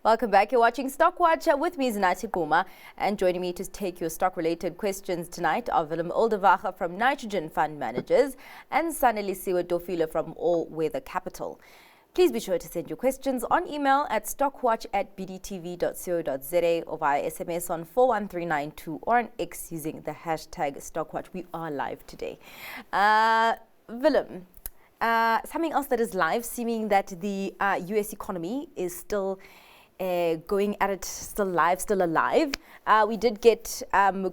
Welcome back. You're watching Stock Watch with me, Naspers, and joining me to take your stock-related questions tonight are Willem Oldewage from Nitrogen Fund Managers and Sanelisiwe Tofile from All Weather Capital. Please be sure to send your questions on email at stockwatch@bdtv.co.za or via SMS on 41392 or on X using the hashtag StockWatch. We are live today. Willem, something else that is live, seeming that the US economy is still going at it, still alive. We did get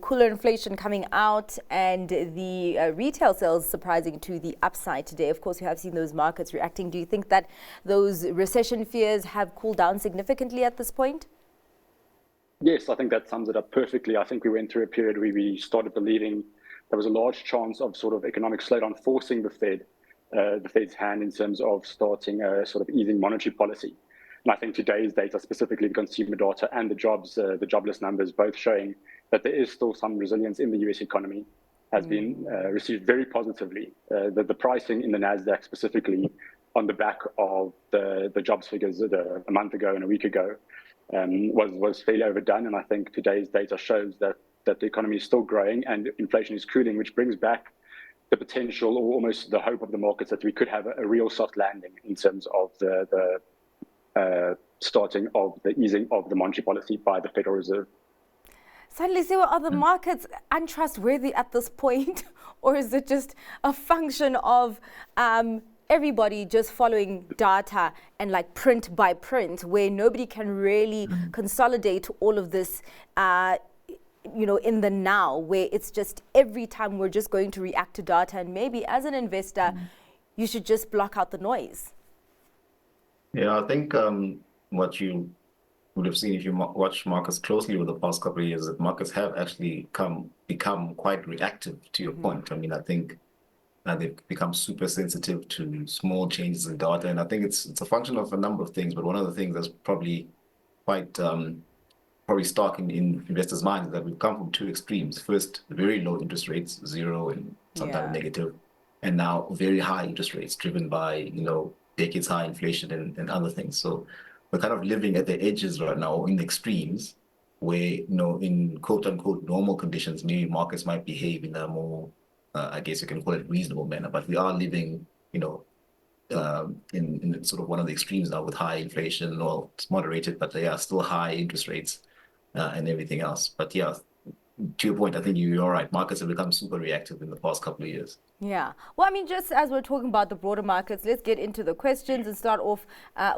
cooler inflation coming out and the retail sales surprising to the upside today. Of course, you have seen those markets reacting. Do you think that those recession fears have cooled down significantly at this point? Yes, I think that sums it up perfectly. I think we went through a period where we started believing there was a large chance of sort of economic slowdown forcing the Fed's hand in terms of starting a sort of easing monetary policy. And I think today's data, specifically the consumer data and the jobless numbers, both showing that there is still some resilience in the US economy, has been received very positively. The pricing in the Nasdaq, specifically on the back of the jobs figures a month ago and a week ago, was fairly overdone. And I think today's data shows that the economy is still growing and inflation is cooling, which brings back the potential or almost the hope of the markets that we could have a real soft landing in terms of the starting of the easing of the monetary policy by the Federal Reserve. Sanelisiwe, are the markets untrustworthy at this point, or is it just a function of everybody just following data and like print by print, where nobody can really consolidate all of this, in the now, where it's just every time we're just going to react to data, and maybe as an investor, you should just block out the noise? Yeah, I think what you would have seen if you watch markets closely over the past couple of years, that markets have actually become quite reactive, to your point. I mean, I think they've become super sensitive to small changes in data, and I think it's a function of a number of things. But one of the things that's probably quite stark in investors' minds is that we've come from two extremes. First, very low interest rates, zero and sometimes negative, and now very high interest rates driven by decades high inflation and other things. So we're kind of living at the edges right now, in the extremes, where in quote unquote normal conditions, maybe markets might behave in a more, I guess you can call it reasonable manner. But we are living, in sort of one of the extremes now with high inflation, or it's moderated, but they are still high interest rates and everything else. But yeah, to your point, I think you're right. Markets have become super reactive in the past couple of years. Yeah. Well, I mean, just as we're talking about the broader markets, let's get into the questions and start off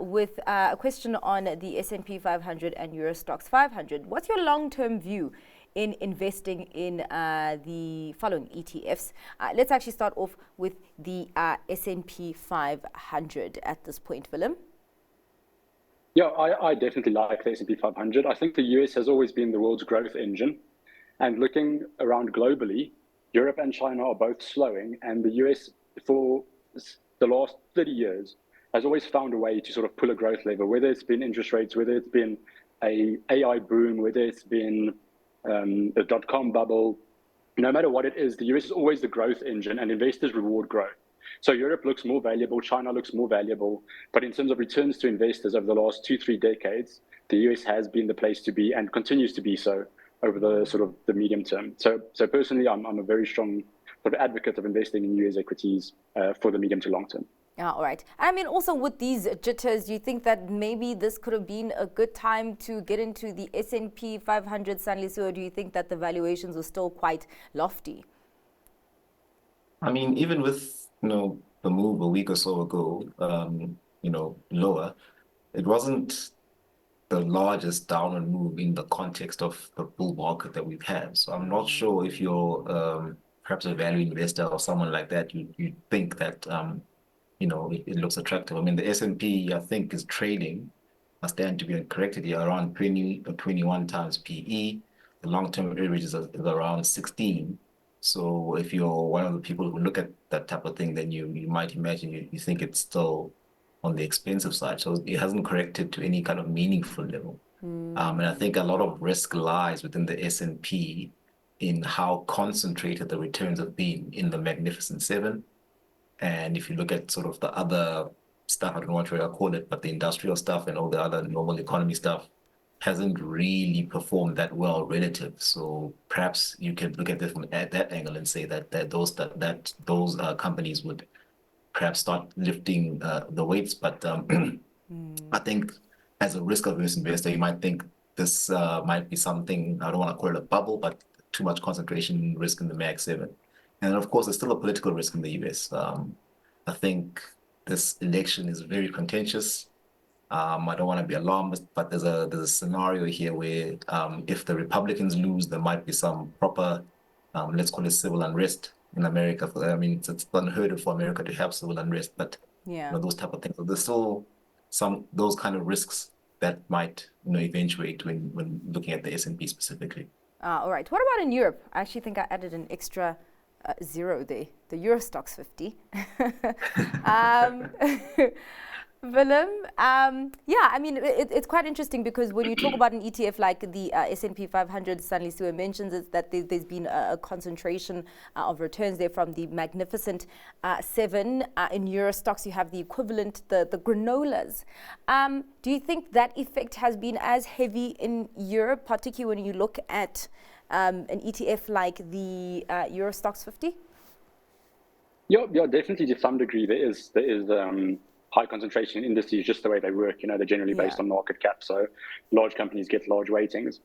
with a question on the S&P 500 and Euro Stoxx 500. What's your long-term view in investing in the following ETFs? Let's actually start off with the S&P 500 at this point, Willem. Yeah, I definitely like the S&P 500. I think the US has always been the world's growth engine. And looking around globally, Europe and China are both slowing, and the US, for the last 30 years, has always found a way to sort of pull a growth lever, whether it's been interest rates, whether it's been a AI boom, whether it's been the dot-com bubble. No matter what it is, the US is always the growth engine, and investors reward growth. So Europe looks more valuable, China looks more valuable, but in terms of returns to investors over the last 2-3 decades, the US has been the place to be and continues to be so over the sort of the medium term. So personally, I'm a very strong sort of advocate of investing in US equities for the medium to long term. All right. I mean, also with these jitters, do you think that maybe this could have been a good time to get into the S&P 500, Sanelisiwe, or do you think that the valuations were still quite lofty? I mean, even with, the move a week or so ago, lower, it wasn't the largest downward move in the context of the bull market that we've had. So I'm not sure if you're perhaps a value investor or someone like that, you think that it looks attractive. I mean, the S&P, I think, is trading, I stand to be corrected here, around 20 or 21 times PE. The long-term average is around 16. So if you're one of the people who look at that type of thing, then you might imagine you think it's still on the expensive side. So it hasn't corrected to any kind of meaningful level. And I think a lot of risk lies within the S&P in how concentrated the returns have been in the Magnificent Seven. And if you look at sort of the other stuff, I don't know what I call it, but the industrial stuff and all the other normal economy stuff hasn't really performed that well relative. So perhaps you can look at it from that angle and say that those companies would perhaps start lifting the weights. But I think as a risk averse investor, you might think this might be something, I don't want to call it a bubble, but too much concentration risk in the Mag 7. And of course, there's still a political risk in the US. I think this election is very contentious. I don't want to be alarmist, but there's a scenario here where if the Republicans lose, there might be some proper, let's call it civil unrest in America. I mean, it's unheard of for America to have civil unrest, but Yeah. you know, those type of things. So there's still those kind of risks that might eventuate when looking at the S&P specifically. All right. What about in Europe? I actually think I added an extra zero there. The Euro Stocks 50. Willem, yeah, I mean, it's quite interesting because when you talk about an ETF like the S&P 500, Sanelisiwe mentions is that there's been a concentration of returns there from the Magnificent Seven. In Euro stocks, you have the equivalent, the granolas. Do you think that effect has been as heavy in Europe, particularly when you look at an ETF like the Euro Stocks 50? Yeah, definitely to some degree there is high concentration in indices, just the way they work. They're generally based on market cap, so large companies get large weightings.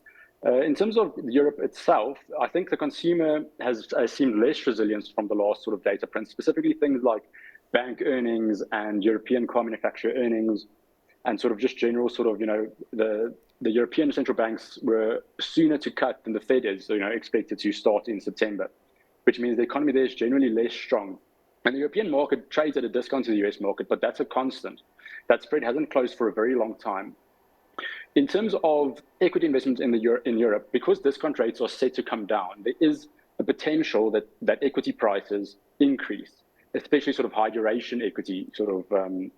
In terms of Europe itself, I think the consumer has seemed less resilient from the last sort of data prints, specifically things like bank earnings and European car manufacturer earnings, and sort of just general sort of, the European central banks were sooner to cut than the Fed is, expected to start in September, which means the economy there is generally less strong. And the European market trades at a discount to the US market, but that's a constant. That spread hasn't closed for a very long time. In terms of equity investments in Europe, because discount rates are set to come down, there is a potential that equity prices increase, especially sort of high duration equity sort of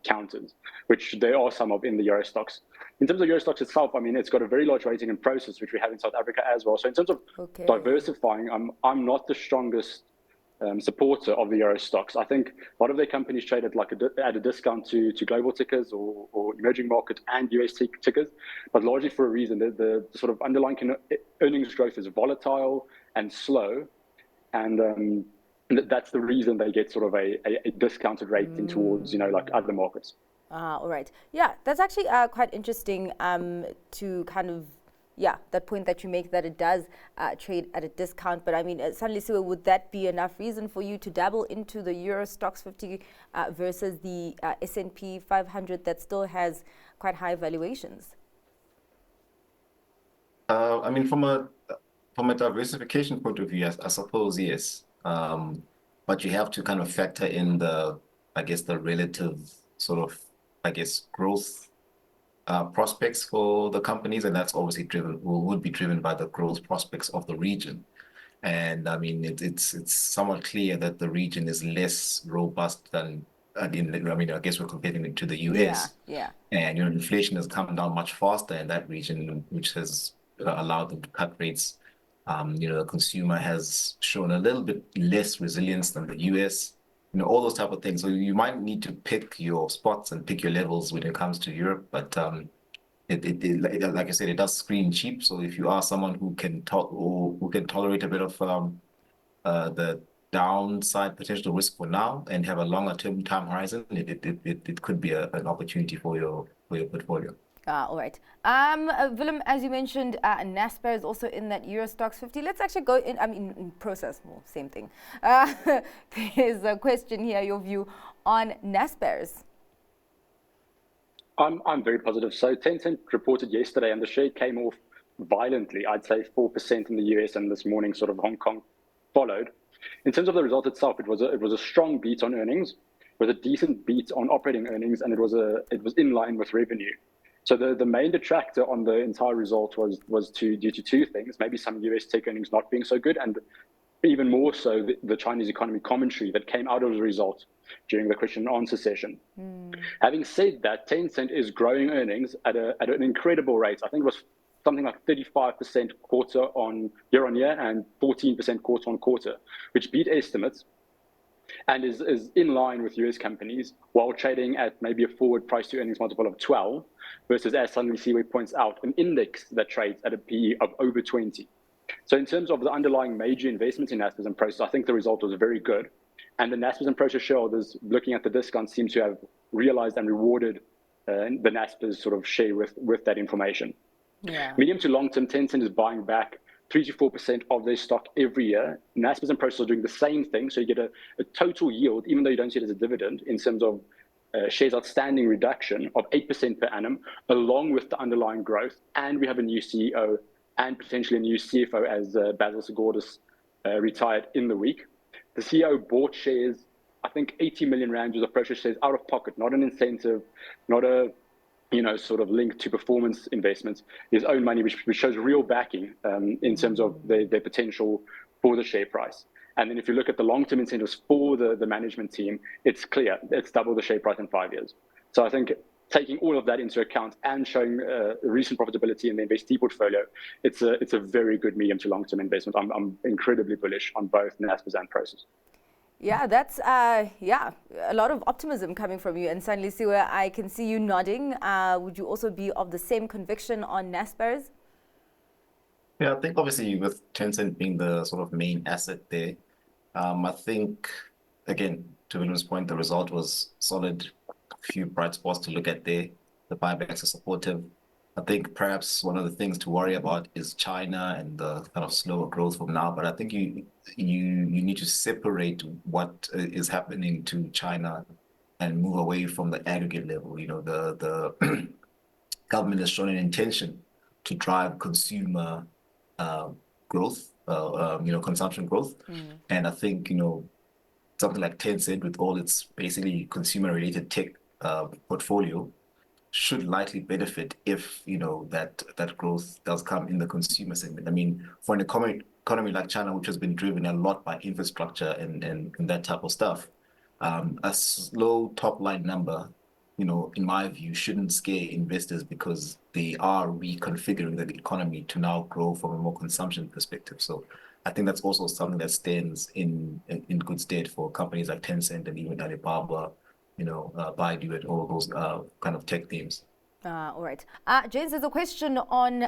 counters, which there are some of in the Euro stocks. In terms of Euro stocks itself, I mean, it's got a very large weighting in process, which we have in South Africa as well. So in terms of diversifying, I'm not the strongest supporter of the Euro stocks. I think a lot of their companies trade at a discount to global tickers or emerging market and US tickers, but largely for a reason. The sort of underlying earnings growth is volatile and slow, and that's the reason they get sort of a discounted rating towards like other markets. All right. Yeah, that's actually quite interesting to kind of. Yeah, that point that you make that it does trade at a discount. But I mean, Sanelisiwe, would that be enough reason for you to dabble into the Euro Stocks 50 versus the S&P 500 that still has quite high valuations? I mean, from a diversification point of view, I suppose, yes. But you have to kind of factor in the relative sort of, growth prospects for the companies, and that's obviously would be driven by the growth prospects of the region. And I mean, it's somewhat clear that the region is less robust than, I guess we're comparing it to the US. Yeah. And inflation has come down much faster in that region, which has allowed them to cut rates. The consumer has shown a little bit less resilience than the US. All those type of things. So you might need to pick your spots and pick your levels when it comes to Europe. But like I said, it does screen cheap. So if you are someone who can tolerate a bit of the downside potential risk for now and have a longer term time horizon, it could be an opportunity for your portfolio. All right. Willem, as you mentioned, Naspers is also in that Euro Stocks 50. Let's actually go in process, more same thing. There's a question here, your view on Naspers. I'm very positive. So Tencent reported yesterday, and the share came off violently. I'd say 4% in the US, and this morning sort of Hong Kong followed. In terms of the result itself, it was a strong beat on earnings, with a decent beat on operating earnings, and it was in line with revenue. So the main detractor on the entire result was due to two things: maybe some US tech earnings not being so good, and even more so the Chinese economy commentary that came out of the result during the question and answer session. Having said that, Tencent is growing earnings at an incredible rate. I think it was something like 35% year on year and 14% quarter on quarter, which beat estimates. and is in line with US companies while trading at maybe a forward price to earnings multiple of 12 versus, as Sanelisiwe points out, an index that trades at a PE of over 20. So in terms of the underlying major investments in Naspers and Prosus, I think the result was very good. And the Naspers and Prosus shareholders, looking at the discount, seem to have realized and rewarded the Naspers sort of share with that information. Yeah. Medium to long term, Tencent is buying back 3 to 4% of their stock every year. Naspers and Prosus are doing the same thing. So you get a total yield, even though you don't see it as a dividend, in terms of shares outstanding reduction of 8% per annum, along with the underlying growth. And we have a new CEO and potentially a new CFO as Basil Sigordis retired in the week. The CEO bought shares, I think 80 million rand worth of Prosus shares out of pocket, not an incentive, not a sort of linked to performance investments, his own money, which shows real backing in terms of their potential for the share price. And then if you look at the long-term incentives for the management team, it's clear, it's double the share price in 5 years. So I think taking all of that into account and showing recent profitability in the investee portfolio, it's a very good medium to long-term investment. I'm incredibly bullish on both Naspers and Prosus. Yeah, that's a lot of optimism coming from you. And Sanelisiwe, I can see you nodding. Would you also be of the same conviction on Naspers? Yeah, I think obviously with Tencent being the sort of main asset there, I think, again, to Willem's point, the result was solid. A few bright spots to look at there. The buybacks are supportive. I think perhaps one of the things to worry about is China and the kind of slower growth from now. But I think you need to separate what is happening to China and move away from the aggregate level. The government has shown an intention to drive consumer growth, consumption growth. And I think, something like Tencent with all its basically consumer-related tech portfolio should likely benefit if, that growth does come in the consumer segment. I mean, for an economy like China, which has been driven a lot by infrastructure and that type of stuff, a slow top-line number, in my view, shouldn't scare investors because they are reconfiguring the economy to now grow from a more consumption perspective. So I think that's also something that stands in good stead for companies like Tencent and even Alibaba, Baidu and all those kind of tech themes. All right. James, there's a question on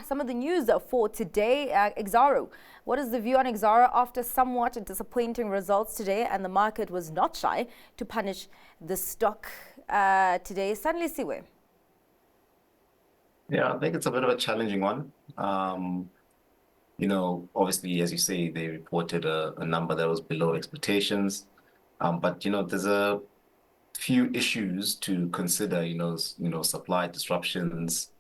some of the news for today. Exxaro. What is the view on Exxaro after somewhat disappointing results today? And the market was not shy to punish the stock today. Sanelisiwe. Yeah, I think it's a bit of a challenging one. Obviously, as you say, they reported a number that was below expectations. But, there's a few issues to consider, supply disruptions,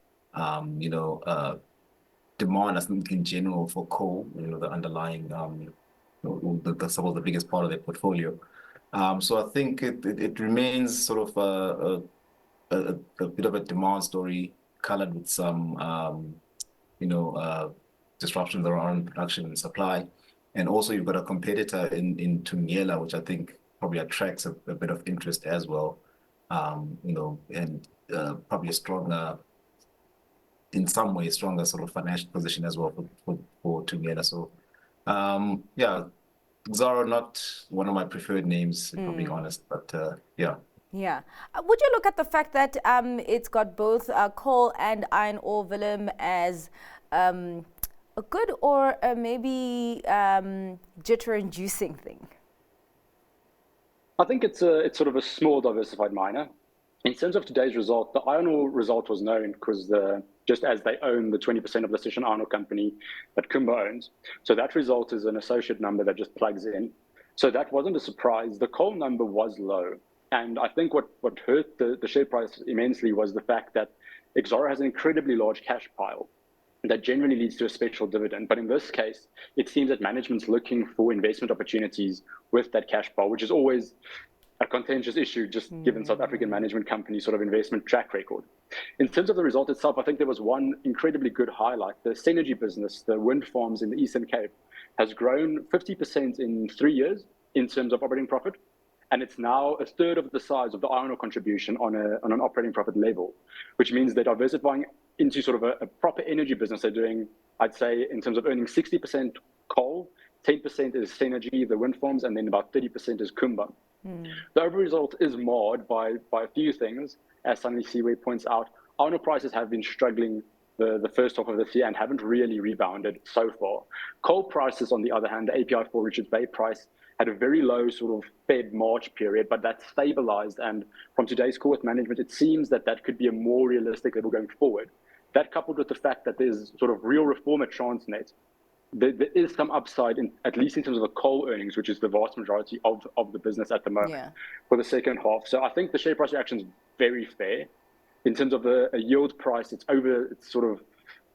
demand, I think, in general for coal, the underlying, some of the biggest part of their portfolio. So I think it remains sort of a bit of a demand story colored with some, disruptions around production and supply. And also you've got a competitor in Tofile, which I think probably attracts a bit of interest as well, and probably a stronger, in some ways, stronger sort of financial position as well for Tofile. So, Exxaro, not one of my preferred names, if I'm being honest, but yeah. Yeah. Would you look at the fact that it's got both coal and iron ore, Willem, as a good or maybe jitter-inducing thing? I think it's sort of a small diversified miner. In terms of today's result, the iron ore result was known because just as they own the 20% of the Sishen iron ore company that Kumba owns. So that result is an associate number that just plugs in. So that wasn't a surprise. The coal number was low. And I think what hurt the share price immensely was the fact that Exxaro has an incredibly large cash pile that generally leads to a special dividend. But in this case, it seems that management's looking for investment opportunities with that cash pile, which is always a contentious issue, just given South African management company sort of investment track record. In terms of the result itself, I think there was one incredibly good highlight. The Synergy business, the wind farms in the Eastern Cape, has grown 50% in 3 years in terms of operating profit. And it's now a third of the size of the iron ore contribution on an operating profit level, which means they're diversifying into sort of a proper energy business. They're doing, I'd say, in terms of earning 60% coal 10% is Synergy, the wind farms, and then about 30% is Kumba. The overall result is marred by a few things, as Sanelisiwe points out. Iron ore prices have been struggling the first half of this year and haven't really rebounded so far. Coal prices, on the other hand, the API 4 Richards Bay price had a very low sort of Feb-March period, but that stabilized. And from today's call with management, it seems that that could be a more realistic level going forward. That coupled with the fact that there's sort of real reform at Transnet, there is some upside, at least in terms of the coal earnings, which is the vast majority of the business at the moment for the second half. So I think the share price reaction is very fair. In terms of a yield price, it's sort of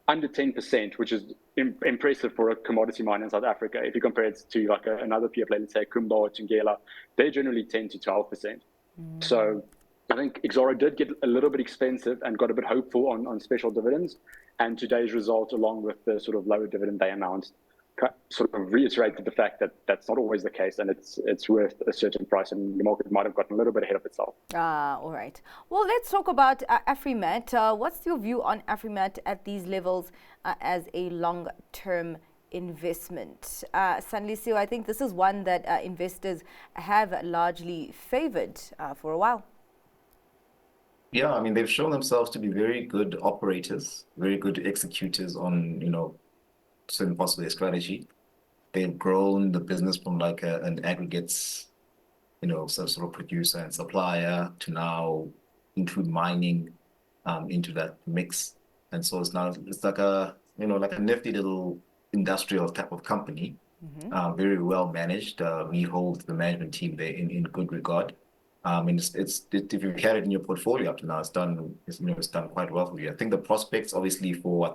under 10%, which is impressive for a commodity mine in South Africa. If you compare it to like another peer play, let's say Kumba or Tungela, they're generally 10 to 12%. So I think Exxaro did get a little bit expensive and got a bit hopeful on special dividends. And today's result, along with the sort of lower dividend they announced, sort of reiterated the fact that that's not always the case, and it's worth a certain price, and the market might have gotten a little bit ahead of itself. All right. Well, let's talk about Afrimat. What's your view on Afrimat at these levels as a long-term investment? Sanelisiwe, I think this is one that investors have largely favored for a while. Yeah, I mean, they've shown themselves to be very good operators, very good executors on, certain parts of their strategy. They've grown the business from like an aggregates, sort of producer and supplier to now include mining into that mix. And so it's like a nifty little industrial type of company, very well managed. We hold the management team there in good regard. And if you've had it in your portfolio up to now, it's done quite well for you. I think the prospects, obviously, for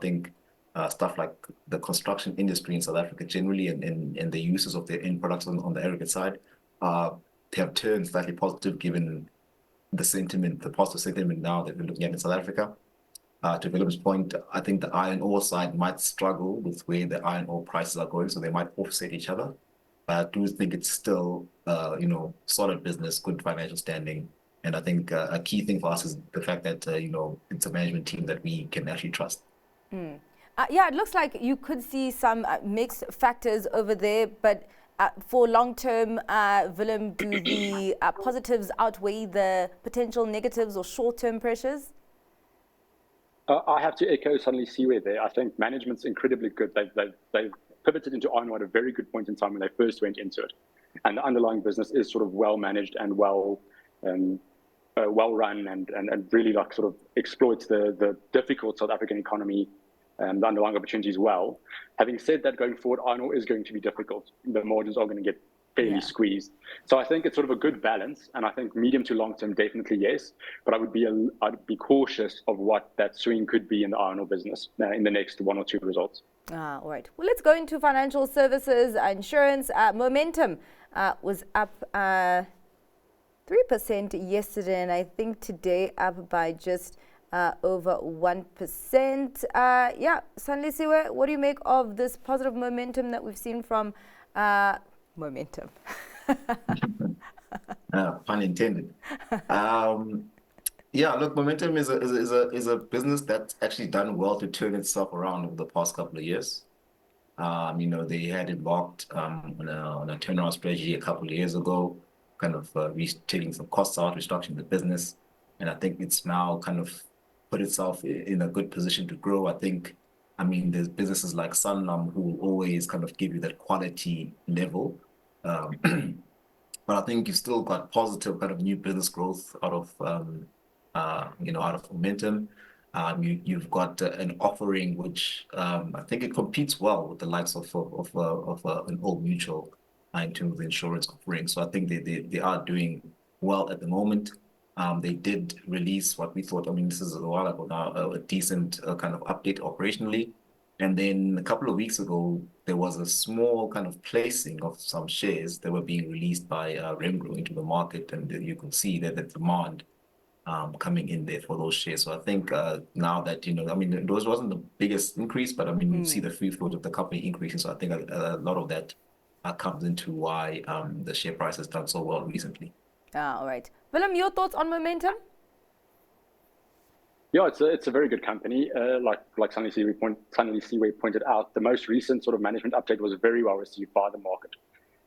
stuff like the construction industry in South Africa generally, and the uses of their end products on the aggregate side, have turned slightly positive given the positive sentiment now that we're looking at in South Africa. To Willem's point, I think the iron ore side might struggle with where the iron ore prices are going, so they might offset each other. I do think it's still, solid business, good financial standing. And I think a key thing for us is the fact that, it's a management team that we can actually trust. Yeah, it looks like you could see some mixed factors over there, but for long-term, Willem, do the positives outweigh the potential negatives or short-term pressures? I have to echo Sanelisiwe there. I think management's incredibly good. They've pivoted into iron ore at a very good point in time when they first went into it. And the underlying business is sort of well managed and well run and really sort of exploits the difficult South African economy and the underlying opportunities well. Having said that, going forward, iron ore is going to be difficult. The margins are going to get fairly squeezed. So I think it's sort of a good balance. And I think medium to long term, definitely yes. But I'd be cautious of what that swing could be in the iron ore business in the next one or two results. All right. Well, let's go into financial services, insurance. Momentum was up 3% yesterday, and I think today up by just over 1%. Sanelisiwe, what do you make of this positive momentum that we've seen from momentum? Pun intended. Look, Momentum is a business that's actually done well to turn itself around over the past couple of years. They had embarked on a turnaround strategy a couple of years ago, kind of taking some costs out, restructuring the business, and I think it's now kind of put itself in a good position to grow. There's businesses like Sanlam who always kind of give you that quality level. But I think you've still got positive kind of new business growth out of Momentum. You've got an offering which I think it competes well with the likes of an Old Mutual in terms of the insurance offering. So I think they are doing well at the moment. They did release what we thought, this is a while ago now, a decent kind of update operationally. And then a couple of weeks ago, there was a small kind of placing of some shares that were being released by Remgro into the market. And you can see that the demand coming in there for those shares. So I think now that, those wasn't the biggest increase, but you see the free float of the company increasing. So I think a lot of that comes into why the share price has done so well recently. All right. Willem, your thoughts on Momentum? Yeah, it's a very good company. Like Sanelisiwe pointed out, the most recent sort of management update was very well received by the market.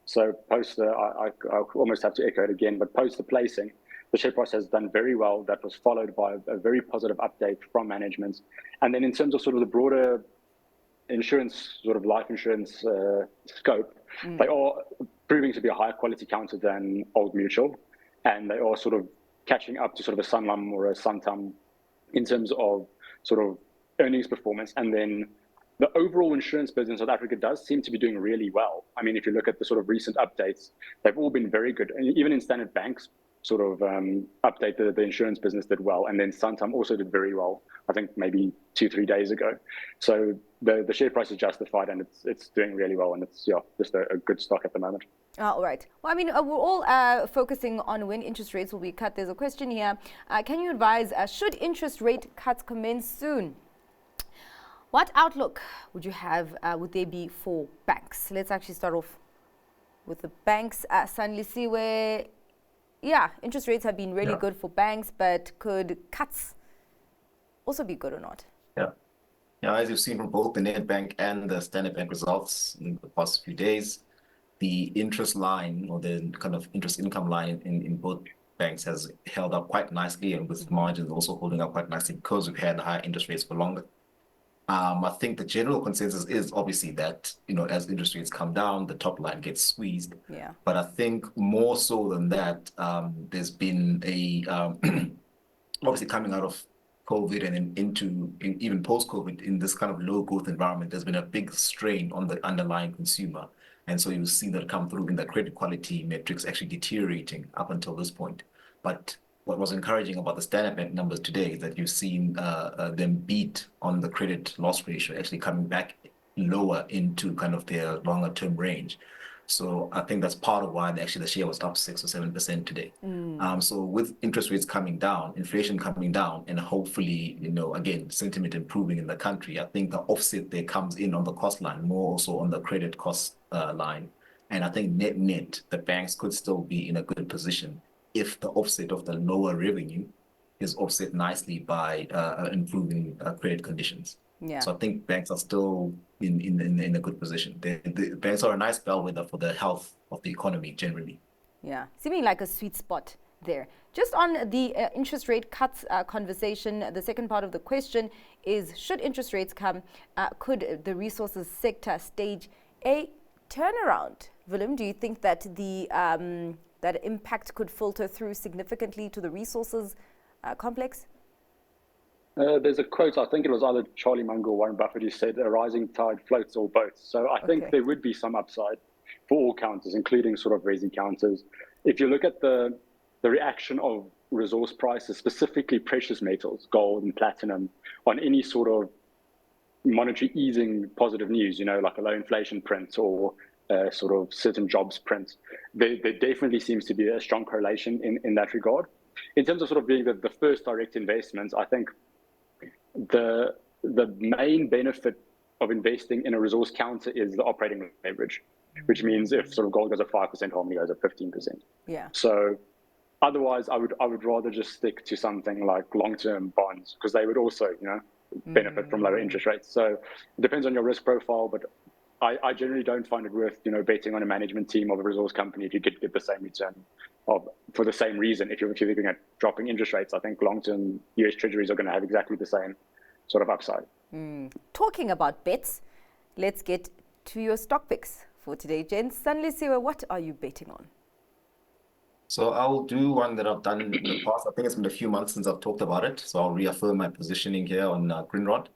So post I almost have to echo it again, but post the placing, the share price has done very well. That was followed by a very positive update from management. And then in terms of sort of the broader insurance, sort of life insurance scope, they are proving to be a higher quality counter than Old Mutual, and they are sort of catching up to sort of a Sanlam or a Santam in terms of sort of earnings performance. And then the overall insurance business in South Africa does seem to be doing really well. I mean, if you look at the sort of recent updates, they've all been very good. And even in Standard Bank's sort of update, the insurance business did well. And then Santam also did very well, I think maybe 2-3 days ago. So the share price is justified, and it's doing really well. And it's just a good stock at the moment. All right. Well, I mean, we're all focusing on when interest rates will be cut. There's a question here. Can you advise, should interest rate cuts commence soon? What outlook would you have, would there be for banks? Let's actually start off with the banks. Sanelisiwe, yeah, interest rates have been really good for banks, but could cuts also be good or not? Yeah, as you've seen from both the Nedbank and the Standard Bank results in the past few days, the interest line or the kind of interest income line in both banks has held up quite nicely, and with margins also holding up quite nicely because we've had higher interest rates for longer. I think the general consensus is obviously that, as interest rates come down, the top line gets squeezed. Yeah. But I think more so than that, there's been obviously coming out of COVID and even post-COVID, in this kind of low growth environment, there's been a big strain on the underlying consumer. And so you see that come through in the credit quality metrics actually deteriorating up until this point. But what was encouraging about the Standard Bank numbers today is that you've seen them beat on the credit loss ratio, actually coming back lower into kind of their longer term range. So I think that's part of why the share was up 6 or 7% today. So with interest rates coming down, inflation coming down, and hopefully, again, sentiment improving in the country, I think the offset there comes in on the cost line, more also on the credit cost line. And I think net, the banks could still be in a good position if the offset of the lower revenue is offset nicely by improving credit conditions. Yeah. So I think banks are still in a good position. The banks are a nice bellwether for the health of the economy generally. Yeah, seeming like a sweet spot there. Just on the interest rate cuts conversation, the second part of the question is, should interest rates come, could the resources sector stage a turnaround? Willem, do you think that the that impact could filter through significantly to the resources complex? There's a quote, I think it was either Charlie Munger or Warren Buffett, who said, "A rising tide floats all boats." So I think there would be some upside for all counters, including sort of resi counters. If you look at the reaction of resource prices, specifically precious metals, gold and platinum, on any sort of monetary easing positive news, like a low inflation print or sort of certain jobs print, there definitely seems to be a strong correlation in that regard. In terms of sort of being the first direct investments, I think the main benefit of investing in a resource counter is the operating leverage, which means if sort of gold goes up 5%, harmony goes up 15%. Yeah. So otherwise, I would rather just stick to something like long-term bonds, because they would also, benefit from lower interest rates. So it depends on your risk profile, but I generally don't find it worth, betting on a management team of a resource company if you could get the same return for the same reason. If you're looking at dropping interest rates, I think long-term US treasuries are going to have exactly the same sort of upside. Talking about bets, let's get to your stock picks for today, gents. Sanelisiwe, what are you betting on? So I'll do one that I've done in the past. I think it's been a few months since I've talked about it. So I'll reaffirm my positioning here on Grindrod.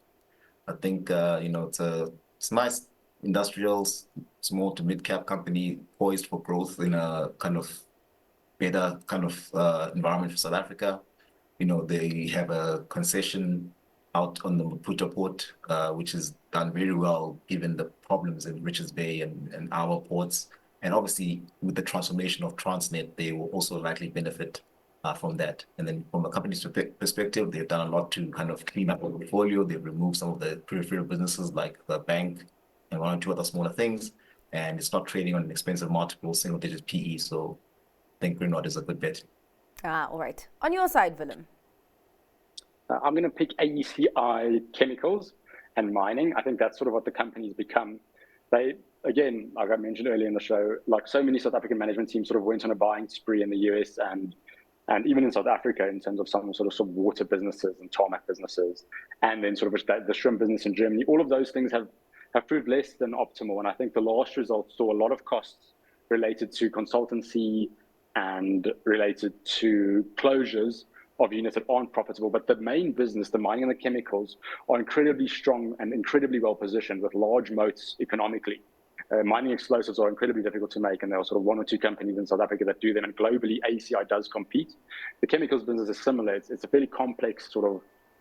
I think, it's nice industrials, small to mid-cap company poised for growth in a kind of better kind of environment for South Africa. They have a concession out on the Maputo port, which has done very well given the problems in Richards Bay and our ports. And obviously, with the transformation of Transnet, they will also likely benefit from that. And then from a company's perspective, they've done a lot to kind of clean up the portfolio. They've removed some of the peripheral businesses like the bank and one or two other smaller things. And it's not trading on an expensive multiple, single-digit PE. So I think Grindrod is a good bet. All right. On your side, Willem? I'm going to pick AECI Chemicals and Mining. I think that's sort of what the company's become. They, again, like I mentioned earlier in the show, like so many South African management teams sort of went on a buying spree in the US and even in South Africa in terms of some sort of water businesses and tarmac businesses, and then sort of the shrimp business in Germany. All of those things have proved less than optimal. And I think the last results saw a lot of costs related to consultancy and related to closures of units that aren't profitable. But the main business, the mining and the chemicals, are incredibly strong and incredibly well positioned with large moats economically. Mining explosives are incredibly difficult to make, and there are sort of one or two companies in South Africa that do them, and globally ACI does compete. The chemicals business is similar. It's a very complex sort of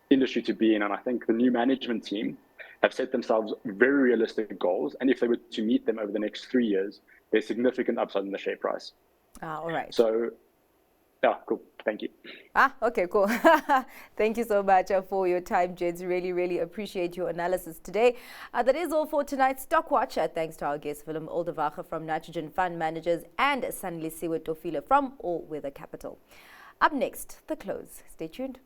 industry to be in, and I think the new management team have set themselves very realistic goals, and if they were to meet them over the next 3 years, there's significant upside in the share price. All right. So, yeah, cool. Thank you. Okay, cool. Thank you so much for your time, gents. Really, really appreciate your analysis today. That is all for tonight's Stock Watch. Thanks to our guest, Willem Oldewage from Nitrogen Fund Managers and Sanelisiwe Tofile from All Weather Capital. Up next, the close. Stay tuned.